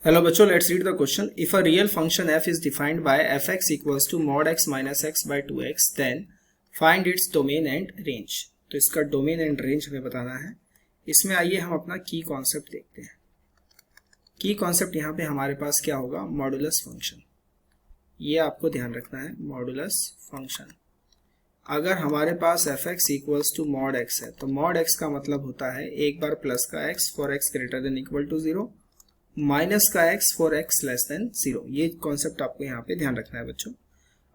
Hello बच्चों, let's read the question. If a real function f is defined by fx equals to mod x minus x by 2x, then find its domain and range. तो इसका domain and range हमें बताना है. इसमें आइए हम अपना की कॉन्सेप्ट देखते हैं. की कॉन्सेप्ट यहाँ पे हमारे पास क्या होगा? Modulus function. ये आपको ध्यान रखना है, मॉडुलस फंक्शन. अगर हमारे पास fx equals to mod x है तो मॉड x का मतलब होता है एक बार प्लस का x for x greater than equal to 0, minus का x for x less than 0. ये कॉन्सेप्ट आपको यहाँ पे ध्यान रखना है बच्चों.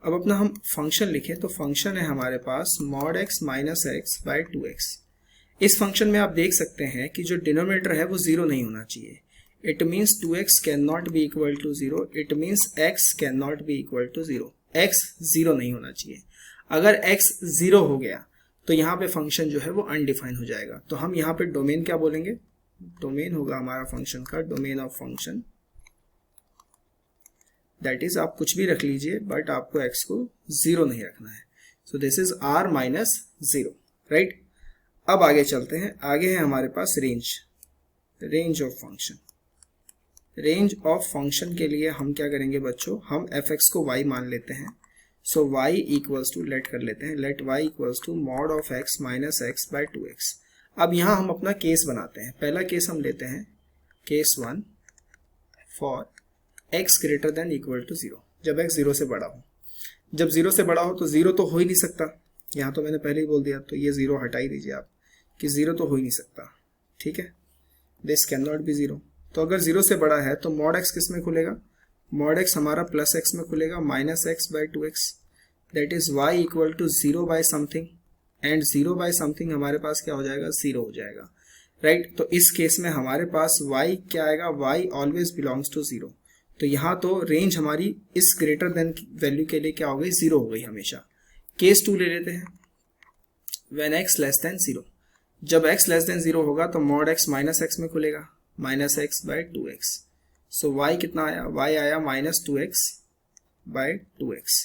अब अपना हम फंक्शन लिखें तो फंक्शन है हमारे पास mod x minus x by 2x. इस फंक्शन में आप देख सकते हैं कि जो डिनोमिनेटर है वो 0 नहीं होना चाहिए. It means 2x can not be equal to 0. It means x can not be equal to 0. x 0 नहीं होना चाहिए. अगर x 0 हो गया तो यहाँ पे फंक्शन जो है वो अनडिफाइन हो जाएगा. तो हम यहाँ पे डोमेन क्या बोलेंगे? डोमेन होगा हमारा फंक्शन का, domain of function. That is आप कुछ भी रख लीजिए बट आपको x को 0 नहीं रखना है. So this is r minus 0, right. अब आगे चलते हैं. आगे है हमारे पास range, range of function. Range of function के लिए हम क्या करेंगे बच्चों? हम fx को y मान लेते हैं. So y equals to, let कर लेते हैं, let y equals to mod of x minus x by 2x. अब यहां हम अपना केस बनाते हैं. पहला केस हम लेते हैं case 1 for x greater than equal to 0. जब x 0 से बड़ा हो. जब 0 से बड़ा हो तो 0 तो हो ही नहीं सकता. यहां तो मैंने पहले ही बोल दिया, तो ये 0 हटा ही दीजिए आप कि 0 तो हो ही नहीं सकता. ठीक है, दिस कैन नॉट बी 0. तो अगर 0 से बड़ा है तो मॉड x किस में खुलेगा? मॉड x हमारा प्लस x में खुलेगा, minus x by 2x. That is y equal to 0 by something, and 0 by something हमारे पास क्या हो जाएगा? 0 हो जाएगा, राइट. तो इस केस में हमारे पास y क्या आएगा? y always belongs to 0. तो यहाँ तो रेंज हमारी इस ग्रेटर देन वैल्यू के लिए क्या हो गई? 0 हो गई हमेशा. केस 2 ले लेते हैं, व्हेन x लेस देन 0. जब x लेस देन 0 होगा तो मॉड x माइनस x में खुलेगा, minus x by 2x. So y कितना आया? y आया minus 2x by 2x,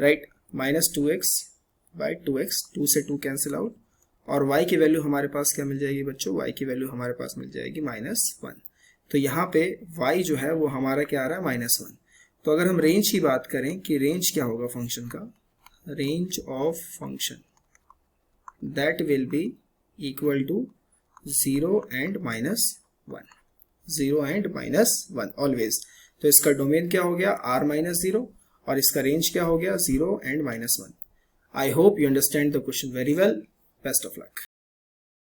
right. Minus 2x by 2x, 2 से 2 कैंसिल आउट, और y की वैल्यू हमारे पास क्या मिल जाएगी बच्चों? y की वैल्यू हमारे पास मिल जाएगी -1. तो यहाँ पे y जो है वो हमारा क्या आ रहा है? -1. तो अगर हम रेंज की बात करें कि रेंज क्या होगा फंक्शन का? Range of function that will be equal to 0 and -1. 0 and -1 always. तो इसका डोमेन क्या हो गया? r-0, और इसका रेंज क्या हो गया? 0 and -1. I hope you understand the question very well. Best of luck.